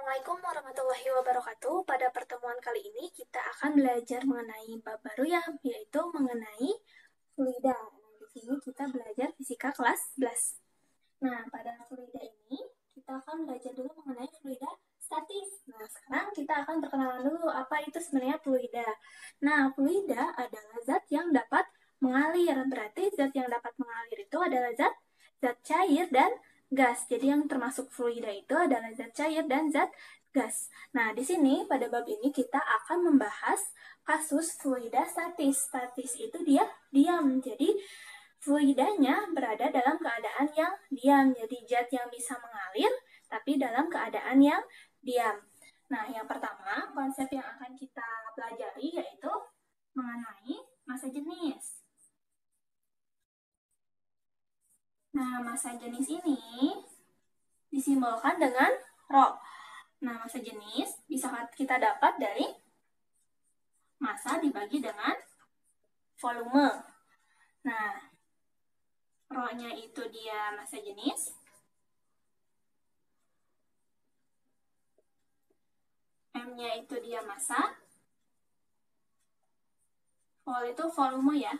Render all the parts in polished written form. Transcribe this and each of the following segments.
Assalamualaikum warahmatullahi wabarakatuh. Pada pertemuan kali ini kita akan belajar mengenai bab baru yaitu mengenai fluida. Nah, di sini kita belajar fisika kelas 11. Nah, pada fluida ini kita akan belajar dulu mengenai fluida statis. Nah, sekarang kita akan perkenalan dulu apa itu sebenarnya fluida. Nah, fluida adalah zat yang dapat mengalir. Berarti zat yang dapat mengalir itu adalah zat cair dan gas. Jadi yang termasuk fluida itu adalah zat cair dan zat gas. Nah, di sini pada bab ini kita akan membahas kasus fluida statis. Statis itu dia diam. Jadi fluidanya berada dalam keadaan yang diam. Jadi zat yang bisa mengalir tapi dalam keadaan yang diam. Nah, yang pertama konsep yang akan kita pelajari yaitu mengenai massa jenis. Nah, massa jenis ini disimbolkan dengan rho. Nah, massa jenis bisa kita dapat dari massa dibagi dengan volume. Nah, rho-nya itu dia massa jenis. M-nya itu dia massa. Vol itu volume ya.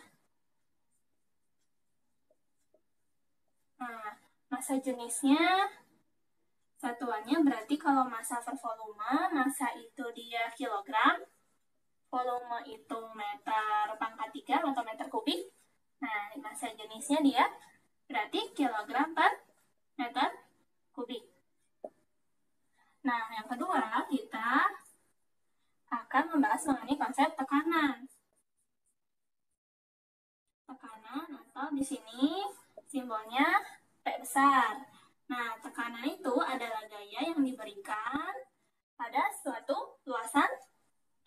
Nah, massa jenisnya satuannya berarti kalau massa per volume, massa itu dia kilogram, volume itu meter pangkat 3 atau meter kubik. Nah, massa jenisnya dia berarti kilogram per meter kubik. Nah, yang kedua kita akan membahas mengenai konsep tekanan. Tekanan atau di sini simbolnya P besar. Nah, tekanan itu adalah gaya yang diberikan pada suatu luasan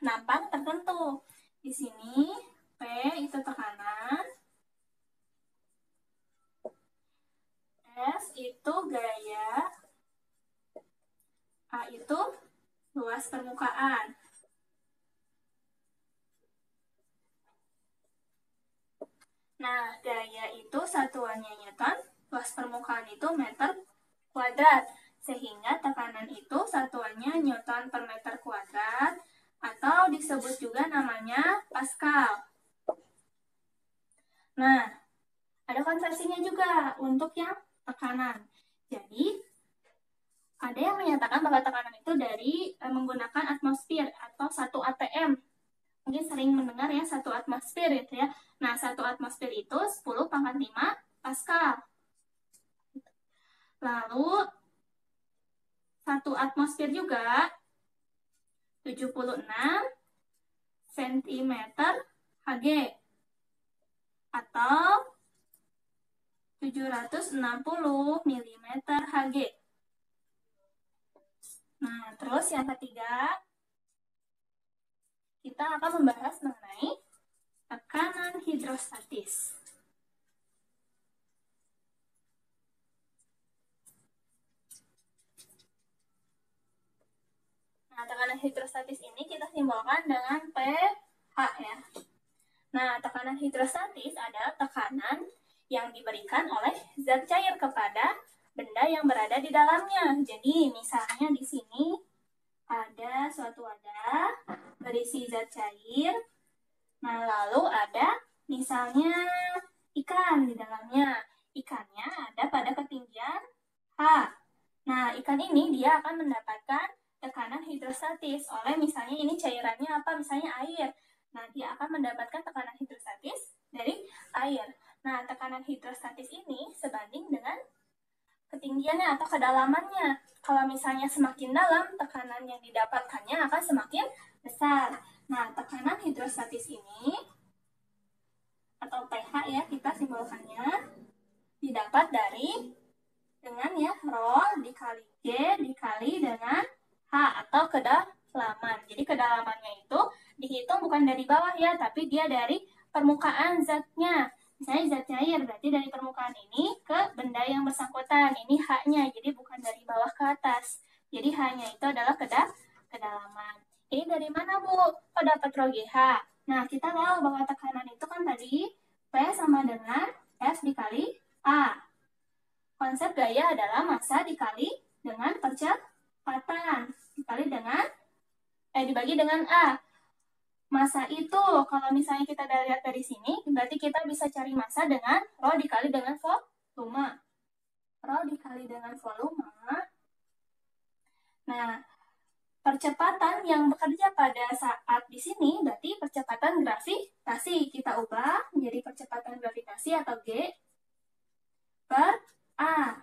penampang tertentu. Di sini P itu tekanan, S itu gaya, A itu luas permukaan. Nah, gaya itu satuannya Newton, luas permukaan itu meter kuadrat. Sehingga tekanan itu satuannya Newton per meter kuadrat, atau disebut juga namanya Pascal. Nah, ada konversinya juga untuk yang tekanan. Jadi, ada yang menyatakan bahwa tekanan itu dari menggunakan atmosfer atau 1 atm. Mungkin sering mendengar ya 1 atmosfer itu ya. Nah, 1 atmosfer itu 10 pangkat 5 Pascal. Lalu 1 atmosfer juga 76 cm Hg atau 760 mm Hg. Nah, terus yang ketiga kita akan membahas mengenai tekanan hidrostatis. Nah, tekanan hidrostatis ini kita simbolkan dengan pH ya. Nah, tekanan hidrostatis adalah tekanan yang diberikan oleh zat cair kepada benda yang berada di dalamnya. Jadi, misalnya di sini ada suatu wadah berisi zat cair. Nah, lalu ada misalnya ikan di dalamnya. Ikannya ada pada ketinggian H. Nah, ikan ini dia akan mendapatkan tekanan hidrostatis oleh misalnya ini cairannya apa? Misalnya air. Nah, dia akan mendapatkan tekanan hidrostatis dari air. Nah, tekanan hidrostatis ini sebanding dengan ketinggiannya atau kedalamannya. Kalau misalnya semakin dalam, tekanan yang didapatkannya akan semakin besar. Nah, tekanan hidrostatis ini atau pH ya, kita simbolkannya didapat dari dengan ya rho dikali G dikali dengan H atau kedalaman. Jadi kedalamannya itu dihitung bukan dari bawah ya, tapi dia dari permukaan zatnya. Misalnya zat cair, berarti dari permukaan ini ke benda yang bersangkutan. Ini H-nya, jadi bukan dari bawah ke atas. Jadi H-nya itu adalah kedalaman. Ini dari mana, Bu? Kok dapat rho GH? Nah, kita tahu bahwa tekanan itu kan tadi P sama dengan F dikali A. Konsep gaya adalah massa dikali dengan percepatan. dibagi dengan A. Massa itu, kalau misalnya kita lihat dari sini, berarti kita bisa cari massa dengan rho dikali dengan volume. Rho dikali dengan volume. Nah, percepatan yang bekerja pada saat di sini berarti percepatan gravitasi. Kita ubah menjadi percepatan gravitasi atau G per A.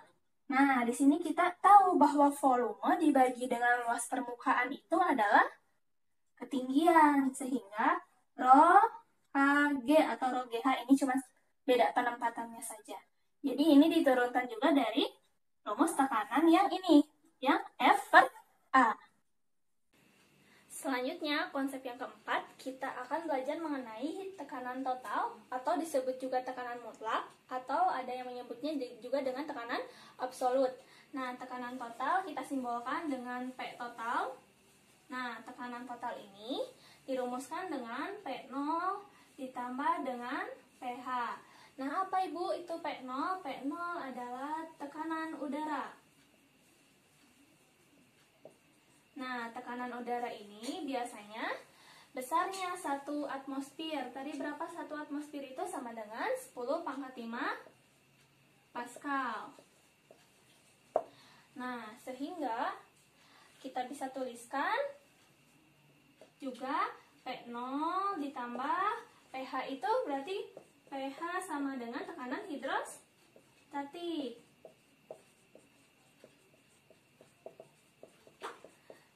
Nah, di sini kita tahu bahwa volume dibagi dengan luas permukaan itu adalah ketinggian, sehingga rho Hg atau rho GH ini cuma beda penempatannya saja. Jadi ini diturunkan juga dari rumus tekanan yang ini, yang F per A. Selanjutnya, konsep yang keempat, kita akan belajar mengenai tekanan total atau disebut juga tekanan mutlak, atau ada yang menyebutnya juga dengan tekanan absolut. Nah, tekanan total kita simbolkan dengan P total. Nah, tekanan total ini dirumuskan dengan P0 ditambah dengan pH. Nah, apa Ibu itu P0? P0 adalah tekanan udara. Nah, tekanan udara ini biasanya besarnya 1 atmosfer. Tadi berapa 1 atmosfer itu? Sama dengan 10 pangkat 5 Pascal. Nah, sehingga kita bisa tuliskan juga P0 ditambah pH itu berarti pH sama dengan tekanan hidrostatik.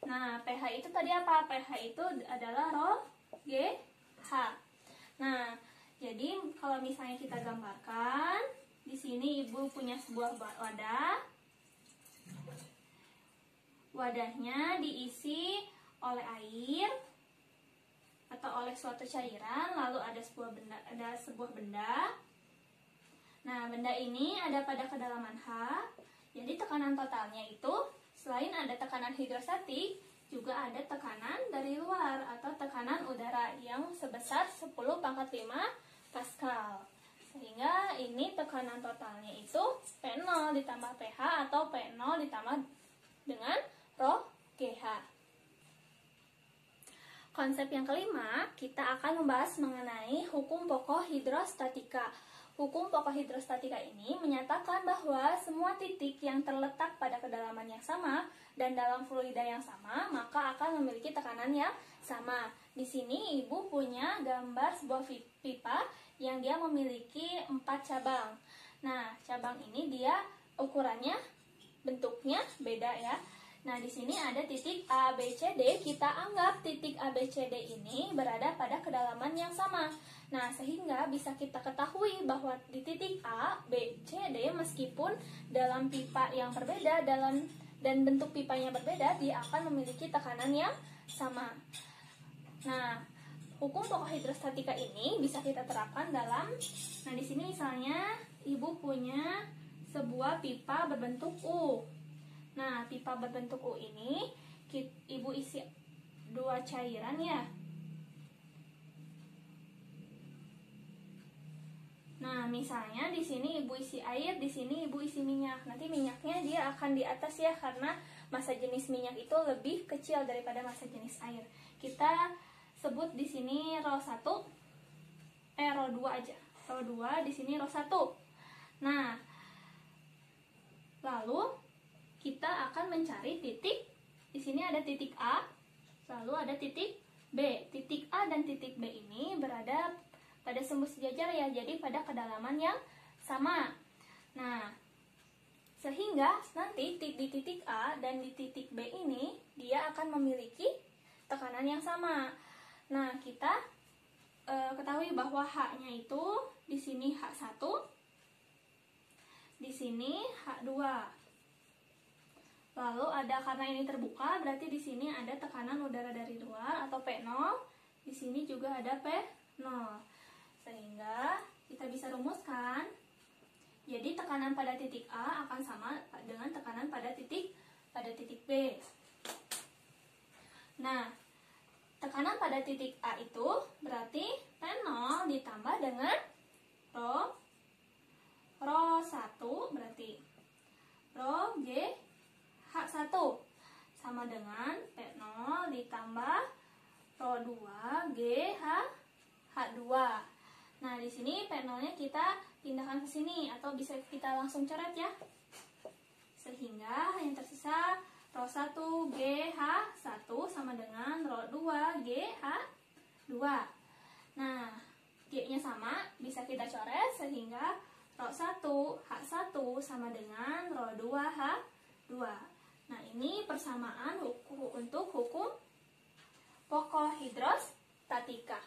Nah, pH itu tadi apa? pH itu adalah rho GH. Nah, jadi kalau misalnya kita gambarkan, di sini Ibu punya sebuah wadah. Wadahnya diisi oleh air atau oleh suatu cairan, lalu ada sebuah benda. Nah, benda ini ada pada kedalaman H. Jadi tekanan totalnya itu selain ada tekanan hidrostatik, juga ada tekanan dari luar atau tekanan udara yang sebesar 10 pangkat 5 Pascal. Sehingga ini tekanan totalnya itu P0 ditambah pH atau P0 ditambah dengan rho GH. Konsep yang kelima, kita akan membahas mengenai hukum pokok hidrostatika. Hukum pokok hidrostatika ini menyatakan bahwa semua titik yang terletak pada kedalaman yang sama dan dalam fluida yang sama, maka akan memiliki tekanan yang sama. Di sini Ibu punya gambar sebuah pipa yang dia memiliki 4 cabang. Nah, cabang ini dia ukurannya, bentuknya beda ya. Nah, di sini ada titik A, B, C, D. Kita anggap titik A, B, C, D ini berada pada kedalaman yang sama. Nah, sehingga bisa kita ketahui bahwa di titik A, B, C, D meskipun dalam pipa yang berbeda dan bentuk pipanya berbeda, dia akan memiliki tekanan yang sama. Nah, hukum pokok hidrostatika ini bisa kita terapkan dalam, nah di sini misalnya Ibu punya sebuah pipa berbentuk U. Nah, pipa berbentuk U ini Ibu isi 2 cairan ya. Nah, misalnya di sini Ibu isi air, di sini Ibu isi minyak. Nanti minyaknya dia akan di atas ya, karena massa jenis minyak itu lebih kecil daripada massa jenis air. Kita sebut di sini rho 1, rho 2 aja. Rho 2, di sini rho 1. Nah, lalu kita akan mencari titik. Di sini ada titik A, lalu ada titik B. Titik A dan titik B ini berada pada sumbu sejajar ya, jadi pada kedalaman yang sama. Nah, sehingga nanti di titik A dan di titik B ini dia akan memiliki tekanan yang sama. Nah, kita ketahui bahwa H-nya itu di sini H1, di sini H2. Lalu ada, karena ini terbuka, berarti di sini ada tekanan udara dari luar atau P0. Di sini juga ada P0. Sehingga kita bisa rumuskan. Jadi tekanan pada titik A akan sama dengan tekanan pada titik B. Nah, tekanan pada titik A itu berarti P0 ditambah dengan rho 1 berarti rho G H1 Nah, di sini P0-nya kita pindahkan ke sini atau bisa kita langsung coret ya. Sehingga yang tersisa rho 1 GH1 sama dengan rho 2 GH2. Nah, G-nya sama, bisa kita coret sehingga rho 1 H1 sama dengan rho 2 H2. Nah, ini persamaan untuk hukum pokok hidrostatika.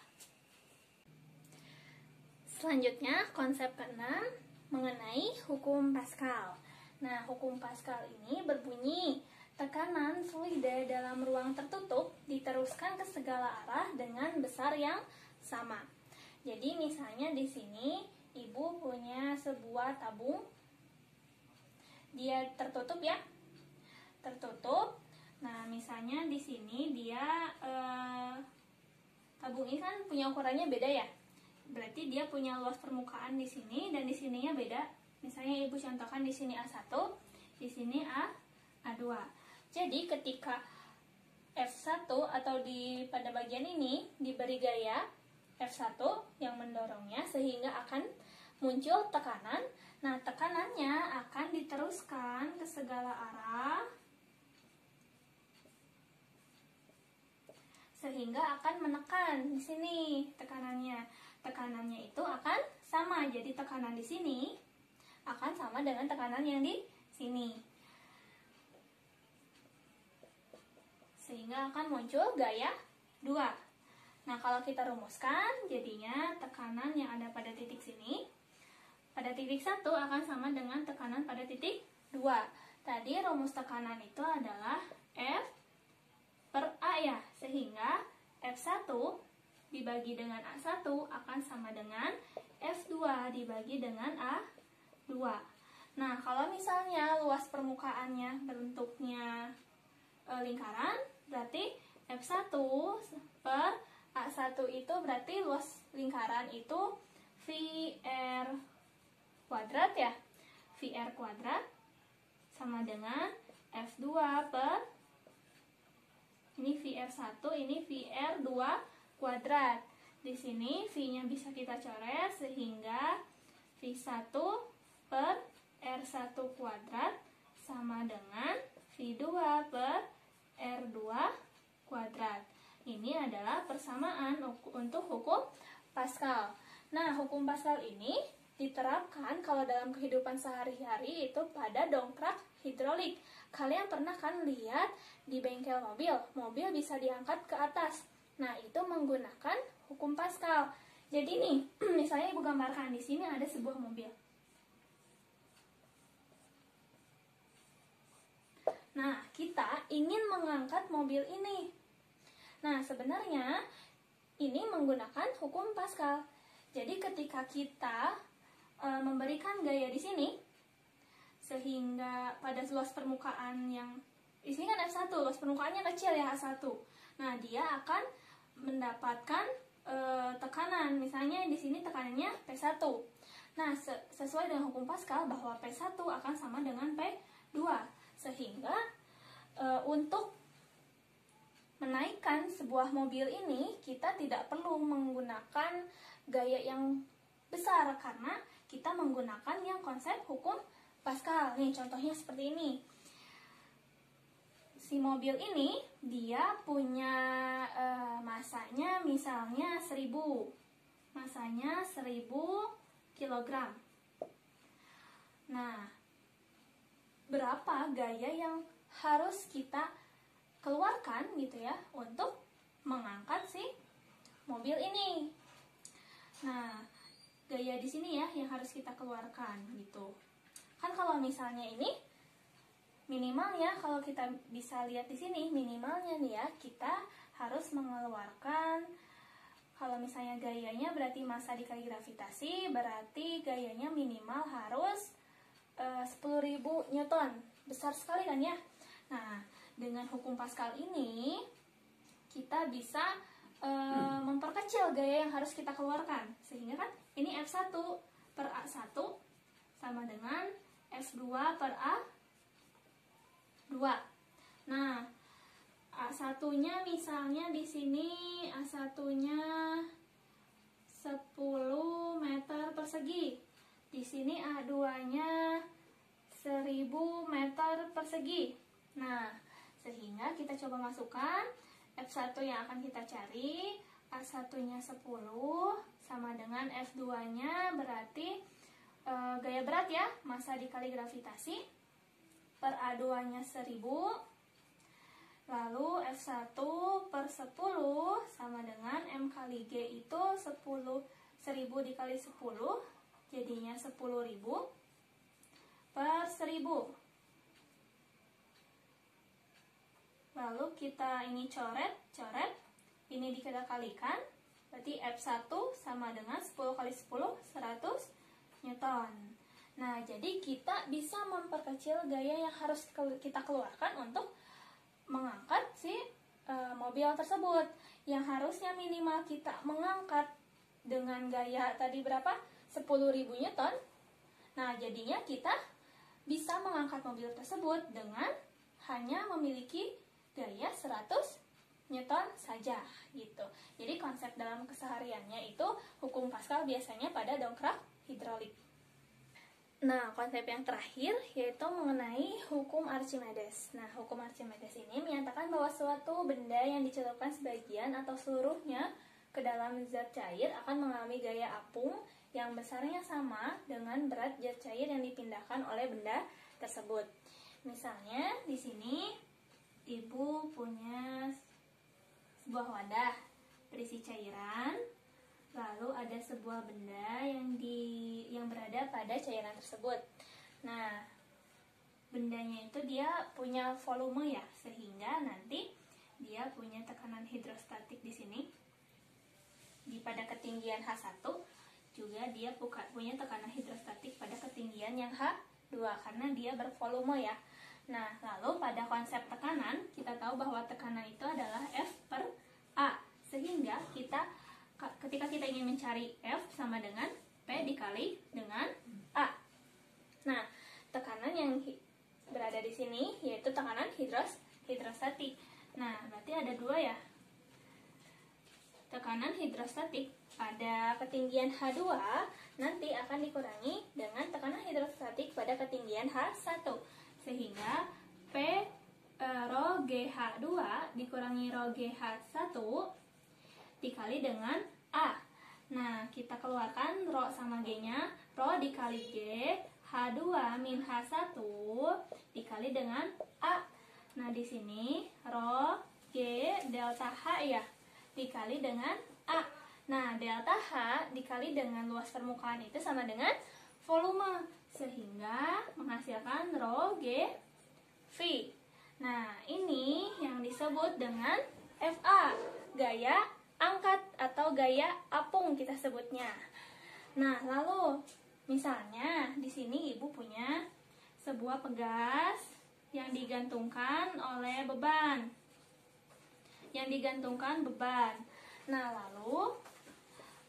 Selanjutnya, konsep ke-6 mengenai hukum Pascal. Nah, hukum Pascal ini berbunyi, tekanan fluida dalam ruang tertutup diteruskan ke segala arah dengan besar yang sama. Jadi, misalnya di sini Ibu punya sebuah tabung. Dia tertutup ya. Tertutup. Nah, misalnya di sini dia tabung ini kan punya ukurannya beda ya. Berarti dia punya luas permukaan di sini dan di sininya beda. Misalnya Ibu contohkan di sini A1, di sini A2. Jadi ketika F1 atau pada bagian ini diberi gaya F1 yang mendorongnya sehingga akan muncul tekanan. Nah, tekanannya akan diteruskan ke segala arah sehingga akan menekan di sini tekanannya. Tekanannya itu akan sama. Jadi tekanan di sini akan sama dengan tekanan yang di sini. Sehingga akan muncul gaya 2. Nah, kalau kita rumuskan, jadinya tekanan yang ada pada titik sini, pada titik 1 akan sama dengan tekanan pada titik 2. Tadi rumus tekanan itu adalah F per A ya, sehingga F1 dibagi dengan A1 akan sama dengan F2 dibagi dengan A2. Nah, kalau misalnya luas permukaannya bentuknya lingkaran, berarti F1 per A1 itu berarti luas lingkaran itu VR kuadrat ya. VR kuadrat sama dengan F2 per ini VR1, ini VR2 kuadrat. Di sini V-nya bisa kita coret sehingga V1 per R1 kuadrat sama dengan V2 per R2 kuadrat. Ini adalah persamaan untuk hukum Pascal. Nah, hukum Pascal ini diterapkan kalau dalam kehidupan sehari-hari itu pada dongkrak hidrolik. Kalian pernah kan lihat di bengkel mobil bisa diangkat ke atas. Nah, itu menggunakan hukum Pascal. Jadi nih, misalnya Ibu gambarkan di sini ada sebuah mobil. Nah, kita ingin mengangkat mobil ini. Nah, sebenarnya ini menggunakan hukum Pascal. Jadi ketika kita memberikan gaya di sini, sehingga pada luas permukaan yang di sini kan F1, luas permukaannya kecil ya H1. Nah, dia akan mendapatkan tekanan. Misalnya di sini tekanannya P1. Nah, sesuai dengan hukum Pascal bahwa P1 akan sama dengan P2. Sehingga untuk menaikkan sebuah mobil ini, kita tidak perlu menggunakan gaya yang besar karena kita menggunakan yang konsep hukum Pascal. Nih, contohnya seperti ini. Si mobil ini dia punya masanya misalnya 1000. Masanya 1000 kg. Nah, berapa gaya yang harus kita keluarkan gitu ya untuk mengangkat si mobil ini. Nah, gaya di sini ya yang harus kita keluarkan gitu. Kan kalau misalnya ini minimal ya, kalau kita bisa lihat di sini minimalnya nih ya, kita harus mengeluarkan, kalau misalnya gayanya berarti massa dikali gravitasi, berarti gayanya minimal harus 10.000 Newton. Besar sekali kan ya. Nah, dengan hukum Pascal ini kita bisa memperkecil gaya yang harus kita keluarkan. Sehingga kan ini F1 per A1 sama dengan F2 per A2. Nah, A1-nya misalnya di sini A1-nya 10 sini A2-nya 1000 meter persegi. Nah, sehingga kita coba masukkan F1 yang akan kita cari. A1-nya 10 sama dengan F2-nya berarti gaya berat ya, massa dikali gravitasi, per A2-nya 1000. Lalu F1 per 10 sama dengan M kali G itu 1000 dikali 10, jadinya 10.000 per 1000. Lalu kita ini coret, ini kita kalikan, berarti F1 sama dengan 10 kali 10, 100 Newton. Nah, jadi kita bisa memperkecil gaya yang harus kita keluarkan untuk mengangkat si mobil tersebut. Yang harusnya minimal kita mengangkat dengan gaya tadi berapa? 10.000 Newton. Nah, jadinya kita bisa mengangkat mobil tersebut dengan hanya memiliki gaya 100 Newton saja gitu. Jadi konsep dalam kesehariannya itu hukum Pascal biasanya pada dongkrak hidrolik. Nah, konsep yang terakhir yaitu mengenai hukum Archimedes. Nah, hukum Archimedes ini menyatakan bahwa suatu benda yang dicelupkan sebagian atau seluruhnya ke dalam zat cair akan mengalami gaya apung yang besarnya sama dengan berat zat cair yang dipindahkan oleh benda tersebut. Misalnya di sini Ibu punya sebuah wadah berisi cairan, lalu ada sebuah benda yang berada pada cairan tersebut. Nah, bendanya itu dia punya volume ya, sehingga nanti dia punya tekanan hidrostatik di sini. Pada ketinggian H1 juga dia punya tekanan hidrostatik pada ketinggian yang H2 karena dia bervolume ya. Nah, lalu pada konsep tekanan, kita tahu bahwa tekanan itu adalah F per A. Sehingga ketika kita ingin mencari F sama dengan P dikali dengan A. Nah, tekanan yang berada di sini yaitu tekanan hidrostatik. Nah, berarti ada dua ya. Tekanan hidrostatik pada ketinggian H2 nanti akan dikurangi dengan tekanan hidrostatik pada ketinggian H1. Sehingga P rho GH2 dikurangi rho GH1 dikali dengan A. Nah, kita keluarkan rho sama G-nya. Rho dikali G, H2 min H1 dikali dengan A. Nah, di sini rho G delta H ya, dikali dengan A. Nah, delta H dikali dengan luas permukaan itu sama dengan volume, sehingga menghasilkan rho G V. Nah, ini yang disebut dengan FA, gaya angkat atau gaya apung kita sebutnya. Nah, lalu misalnya di sini Ibu punya sebuah pegas yang digantungkan oleh beban. Nah, lalu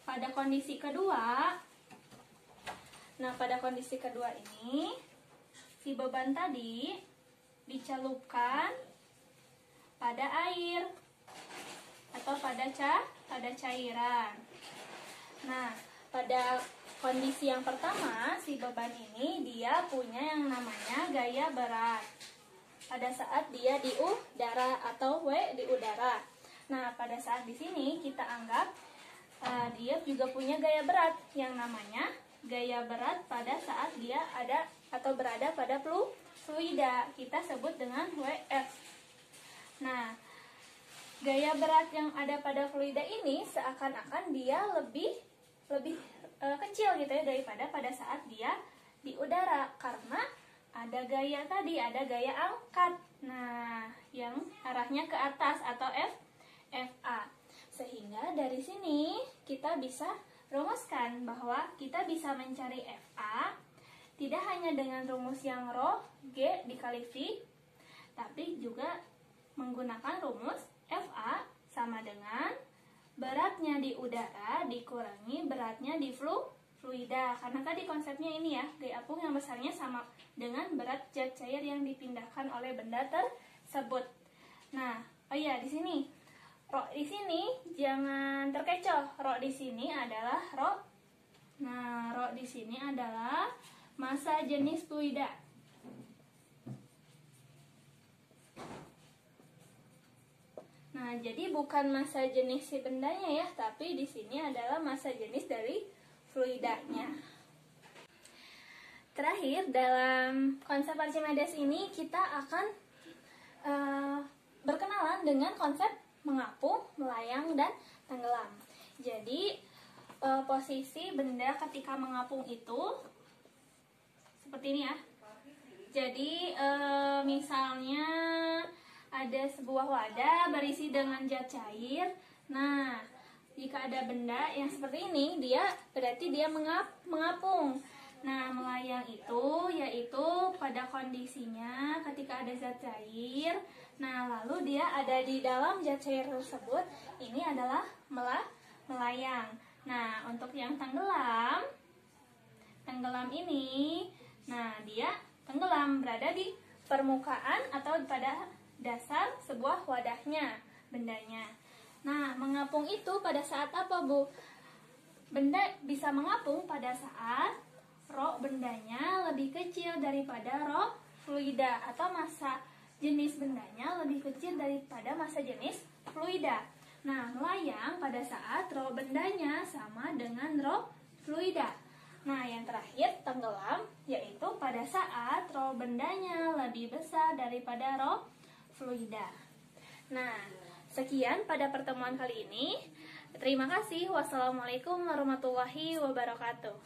pada kondisi kedua ini si beban tadi dicelupkan pada air atau pada cairan. Nah, pada kondisi yang pertama, si beban ini dia punya yang namanya gaya berat pada saat dia di udara atau W di udara. Nah, pada saat di sini kita anggap dia juga punya gaya berat yang namanya gaya berat pada saat dia ada atau berada pada fluida. Kita sebut dengan WF. Nah, gaya berat yang ada pada fluida ini seakan-akan dia lebih kecil gitu ya daripada pada saat dia di udara, karena ada gaya tadi, ada gaya angkat. Nah, yang arahnya ke atas atau FA. Sehingga dari sini kita bisa rumuskan bahwa kita bisa mencari FA tidak hanya dengan rumus yang rho G dikali V, tapi juga menggunakan rumus FA sama dengan beratnya di udara dikurangi beratnya di fluida. Karena tadi konsepnya ini ya, gaya apung yang besarnya sama dengan berat zat cair yang dipindahkan oleh benda tersebut. Nah, oh iya di sini rho di sini jangan terkecoh. Rho di sini adalah rho Nah, rho di sini adalah massa jenis fluida. Nah, jadi bukan massa jenis si bendanya ya, tapi di sini adalah massa jenis dari fluidanya. Terakhir, dalam konsep Archimedes ini kita akan berkenalan dengan konsep mengapung, melayang, dan tenggelam. Jadi, posisi benda ketika mengapung itu seperti ini ya. Jadi, misalnya ada sebuah wadah berisi dengan zat cair. Nah, jika ada benda yang seperti ini, berarti dia mengapung. Nah, melayang itu yaitu pada kondisinya ketika ada zat cair. Nah, lalu dia ada di dalam zat cair tersebut. Ini adalah melayang. Nah, untuk yang tenggelam ini, nah dia tenggelam berada di permukaan atau pada dasar sebuah wadahnya, bendanya. Nah, mengapung itu pada saat apa, Bu? Benda bisa mengapung pada saat rho bendanya lebih kecil daripada rho fluida, atau massa jenis bendanya lebih kecil daripada massa jenis fluida. Nah, melayang pada saat rho bendanya sama dengan rho fluida. Nah, yang terakhir tenggelam yaitu pada saat rho bendanya lebih besar daripada rho fluida. Nah, sekian pada pertemuan kali ini. Terima kasih. Wassalamualaikum warahmatullahi wabarakatuh.